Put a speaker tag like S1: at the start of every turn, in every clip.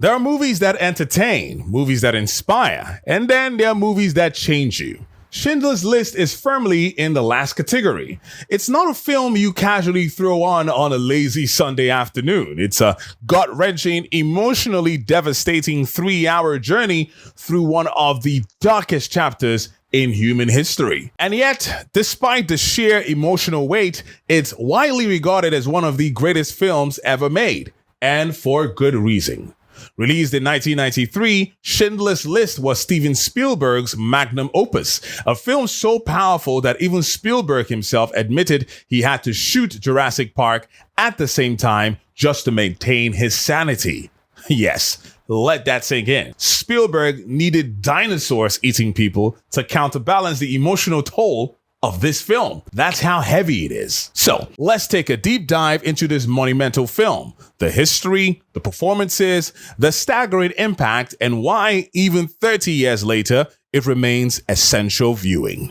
S1: There are movies that entertain, movies that inspire, and then there are movies that change you. Schindler's List is firmly in the last category. It's not a film you casually throw on a lazy Sunday afternoon. It's a gut-wrenching, emotionally devastating 3-hour journey through one of the darkest chapters in human history. And yet, despite the sheer emotional weight, it's widely regarded as one of the greatest films ever made, and for good reason. Released in 1993, Schindler's List was Steven Spielberg's magnum opus, a film so powerful that even Spielberg himself admitted he had to shoot Jurassic Park at the same time just to maintain his sanity. Yes, let that sink in. Spielberg needed dinosaurs eating people to counterbalance the emotional toll of this film. That's how heavy it is. So let's take a deep dive into this monumental film, the history, the performances, the staggering impact, and why even 30 years later, it remains essential viewing.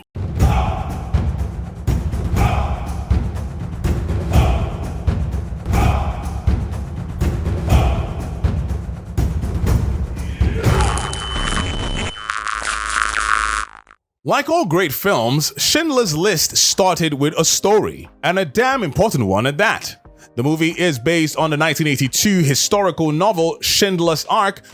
S1: Like all great films, Schindler's List started with a story, and a damn important one at that. The movie is based on the 1982 historical novel Schindler's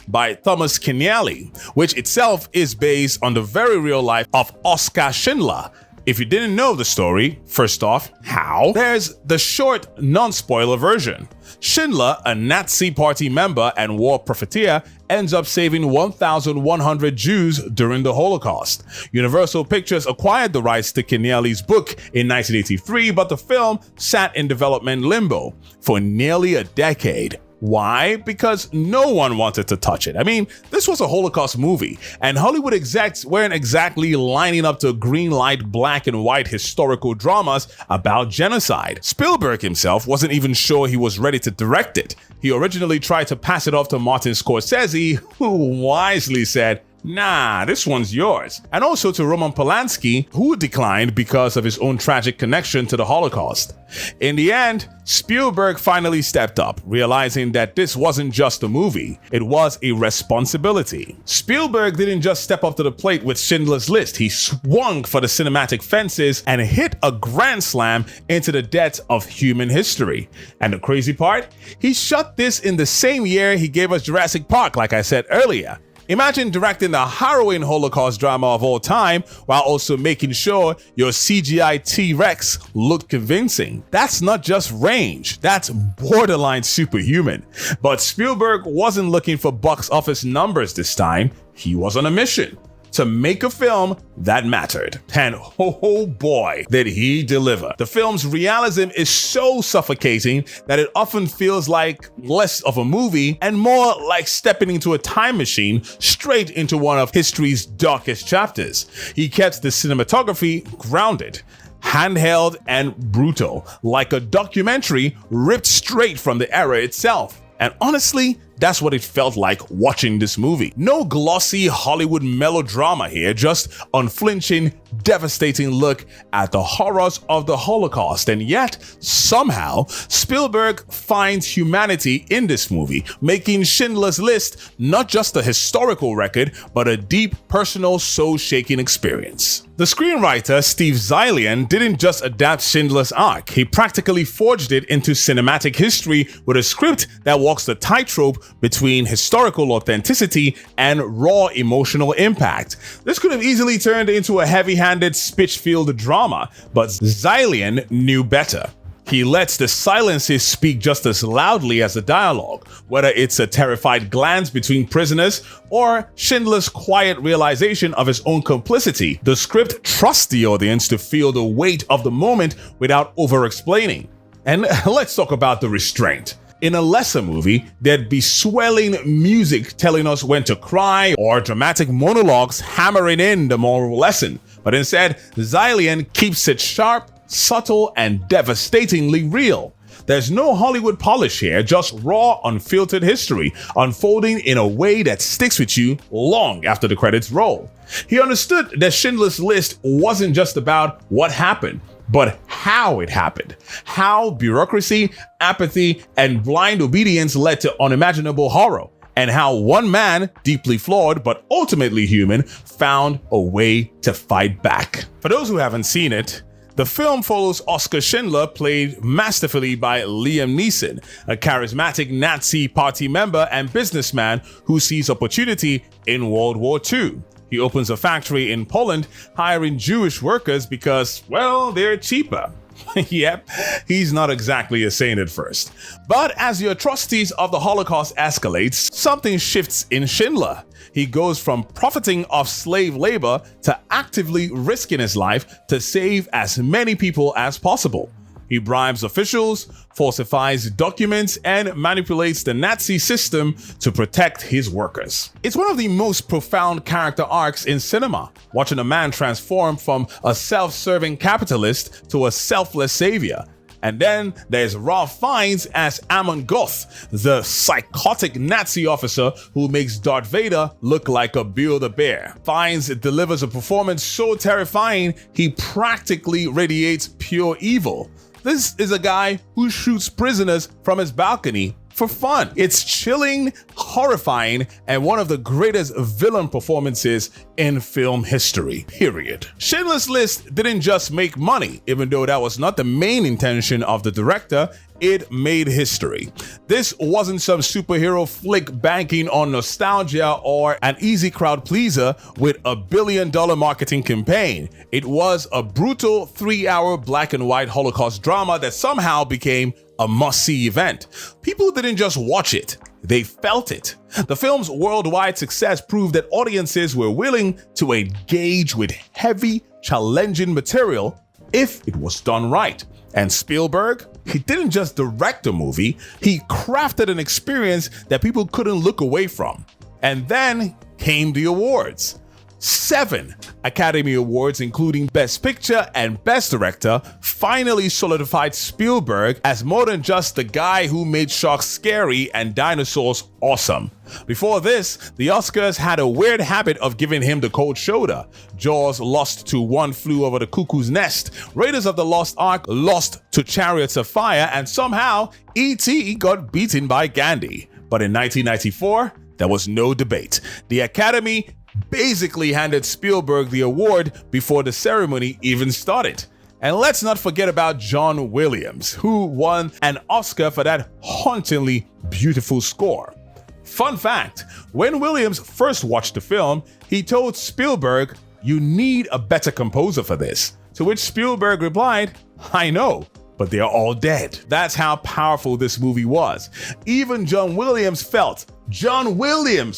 S1: by Thomas Keneally, which itself is based on the very real life of Oskar Schindler. If you didn't know the story, first off, how? There's the short, non-spoiler version. Schindler, a Nazi party member and war profiteer, ends up saving 1,100 Jews during the Holocaust. Universal Pictures acquired the rights to Keneally's book in 1983, but the film sat in development limbo for nearly a decade. Why? Because no one wanted to touch it. I mean, this was a Holocaust movie, and Hollywood execs weren't exactly lining up to green-light black and white historical dramas about genocide. Spielberg himself wasn't even sure he was ready to direct it. He originally tried to pass it off to Martin Scorsese, who wisely said, "Nah, this one's yours." And also to Roman Polanski, who declined because of his own tragic connection to the Holocaust. In the end, Spielberg finally stepped up, realizing that this wasn't just a movie, it was a responsibility. Spielberg didn't just step up to the plate with Schindler's List, he swung for the cinematic fences and hit a grand slam into the depths of human history. And the crazy part? He shot this in the same year he gave us Jurassic Park, like I said earlier. Imagine directing the harrowing Holocaust drama of all time while also making sure your CGI T-Rex looked convincing. That's not just range, that's borderline superhuman. But Spielberg wasn't looking for box office numbers this time, he was on a mission to make a film that mattered. And oh boy, did he deliver. The film's realism is so suffocating that it often feels like less of a movie and more like stepping into a time machine straight into one of history's darkest chapters. He kept the cinematography grounded, handheld, and brutal, like a documentary ripped straight from the era itself. And honestly, that's what it felt like watching this movie. No glossy Hollywood melodrama here, just unflinching, devastating look at the horrors of the Holocaust. And yet, somehow, Spielberg finds humanity in this movie, making Schindler's List not just a historical record, but a deep, personal, soul-shaking experience. The screenwriter, Steve Zaillian, didn't just adapt Schindler's Ark, he practically forged it into cinematic history with a script that walks the tightrope between historical authenticity and raw emotional impact. This could have easily turned into a heavy-handed, speech-filled drama, but Zaillian knew better. He lets the silences speak just as loudly as the dialogue, whether it's a terrified glance between prisoners or Schindler's quiet realization of his own complicity. The script trusts the audience to feel the weight of the moment without over-explaining. And let's talk about the restraint. In a lesser movie, there'd be swelling music telling us when to cry or dramatic monologues hammering in the moral lesson. But instead, Zaillian keeps it sharp, subtle, and devastatingly real. There's no Hollywood polish here, just raw, unfiltered history, unfolding in a way that sticks with you long after the credits roll. He understood that Schindler's List wasn't just about what happened, but how it happened. How bureaucracy, apathy, and blind obedience led to unimaginable horror. and how one man, deeply flawed but ultimately human, found a way to fight back. For those who haven't seen it, the film follows Oskar Schindler, played masterfully by Liam Neeson, a charismatic Nazi party member and businessman who sees opportunity in World War II. He opens a factory in Poland, hiring Jewish workers because, well, they're cheaper. Yep, he's not exactly a saint at first. But as the atrocities of the Holocaust escalates, something shifts in Schindler. He goes from profiting off slave labor to actively risking his life to save as many people as possible. He bribes officials, falsifies documents, and manipulates the Nazi system to protect his workers. It's one of the most profound character arcs in cinema, watching a man transform from a self-serving capitalist to a selfless savior. And then there's Ralph Fiennes as Amon Goth, the psychotic Nazi officer who makes Darth Vader look like a Build-A-Bear. Fiennes delivers a performance so terrifying, he practically radiates pure evil. This is a guy who shoots prisoners from his balcony for fun. It's chilling, horrifying, and one of the greatest villain performances in film history, period. Schindler's List didn't just make money, even though that was not the main intention of the director. It made history. This wasn't some superhero flick banking on nostalgia or an easy crowd pleaser with $1 billion marketing campaign. It was a brutal 3-hour black and white Holocaust drama that somehow became a must-see event. People didn't just watch it, they felt it. The film's worldwide success proved that audiences were willing to engage with heavy, challenging material if it was done right. And Spielberg, he didn't just direct a movie, he crafted an experience that people couldn't look away from. And then came the awards. 7 Academy Awards, including Best Picture and Best Director, finally solidified Spielberg as more than just the guy who made sharks scary and dinosaurs awesome. Before this, the Oscars had a weird habit of giving him the cold shoulder. Jaws lost to One Flew Over the Cuckoo's Nest, Raiders of the Lost Ark lost to Chariots of Fire, and somehow E.T. got beaten by Gandhi. But in 1994, there was no debate. The Academy basically handed Spielberg the award before the ceremony even started. And let's not forget about John Williams, who won an Oscar for that hauntingly beautiful score. Fun fact, when Williams first watched the film, he told Spielberg, "You need a better composer for this." To which Spielberg replied, "I know, but they're all dead." That's how powerful this movie was. Even John Williams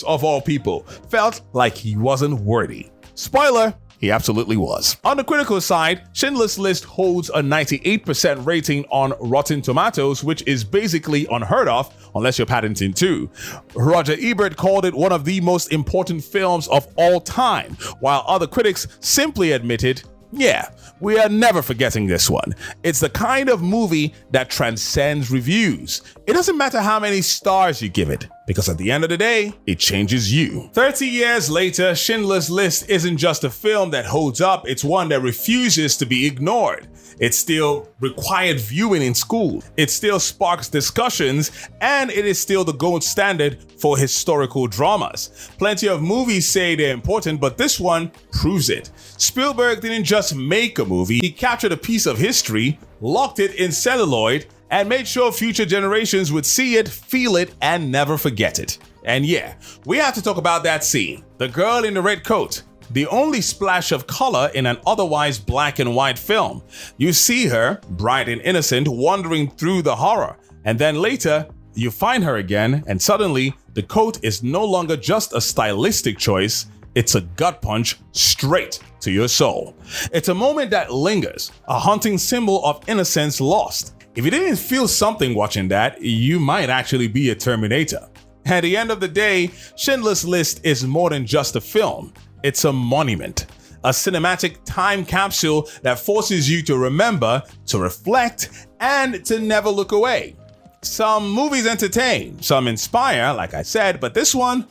S1: of all people, felt like he wasn't worthy. Spoiler, he absolutely was. On the critical side, Schindler's List holds a 98% rating on Rotten Tomatoes, which is basically unheard of unless you're Paddington 2. Roger Ebert called it one of the most important films of all time, while other critics simply admitted, yeah, we are never forgetting this one. It's the kind of movie that transcends reviews. It doesn't matter how many stars you give it, because at the end of the day, it changes you. 30 years later, Schindler's List isn't just a film that holds up, it's one that refuses to be ignored. It still required viewing in school. It still sparks discussions, and it is still the gold standard for historical dramas. Plenty of movies say they're important, but this one proves it. Spielberg didn't just make a movie, he captured a piece of history, locked it in celluloid, and made sure future generations would see it, feel it, and never forget it. And yeah, we have to talk about that scene. The girl in the red coat. The only splash of color in an otherwise black and white film. You see her, bright and innocent, wandering through the horror. And then later, you find her again, and suddenly, the coat is no longer just a stylistic choice, it's a gut punch straight to your soul. It's a moment that lingers, a haunting symbol of innocence lost. If you didn't feel something watching that, you might actually be a Terminator. At the end of the day, Schindler's List is more than just a film. It's a monument, a cinematic time capsule that forces you to remember, to reflect, and to never look away. Some movies entertain, some inspire, like I said, but this one,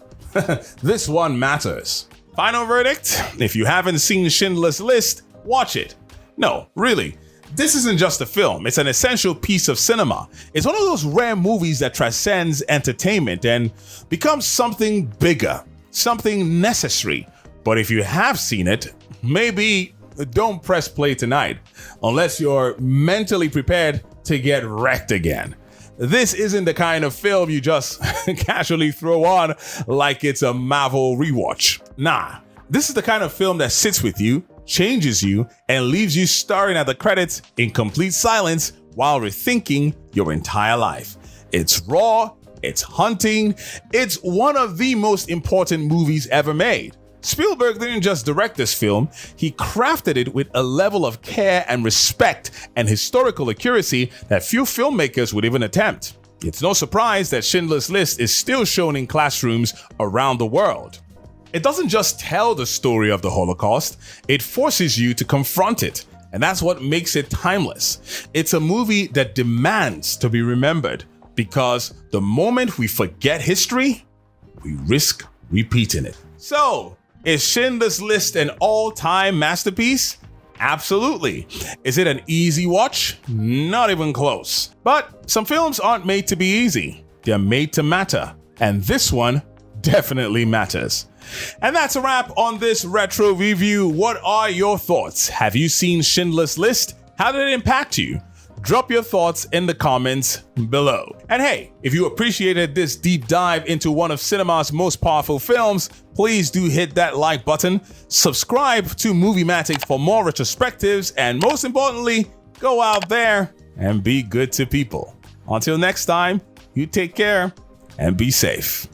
S1: this one matters. Final verdict? If you haven't seen Schindler's List, watch it. No, really, This isn't just a film, it's an essential piece of cinema. It's one of those rare movies that transcends entertainment and becomes something bigger, something necessary. But if you have seen it, maybe don't press play tonight, unless you're mentally prepared to get wrecked again. This isn't the kind of film you just casually throw on like it's a Marvel rewatch. Nah, this is the kind of film that sits with you, changes you, and leaves you staring at the credits in complete silence while rethinking your entire life. It's raw, it's haunting, it's one of the most important movies ever made. Spielberg didn't just direct this film, he crafted it with a level of care and respect and historical accuracy that few filmmakers would even attempt. It's no surprise that Schindler's List is still shown in classrooms around the world. It doesn't just tell the story of the Holocaust, it forces you to confront it, and that's what makes it timeless. It's a movie that demands to be remembered, because the moment we forget history, we risk repeating it. So, is Schindler's List an all-time masterpiece? Absolutely. Is it an easy watch? Not even close. But some films aren't made to be easy. They're made to matter. And this one definitely matters. And that's a wrap on this retro review. What are your thoughts? Have you seen Schindler's List? How did it impact you? Drop your thoughts in the comments below. And hey, if you appreciated this deep dive into one of cinema's most powerful films, please do hit that like button, subscribe to Muveematic for more retrospectives, and most importantly, go out there and be good to people. Until next time, you take care and be safe.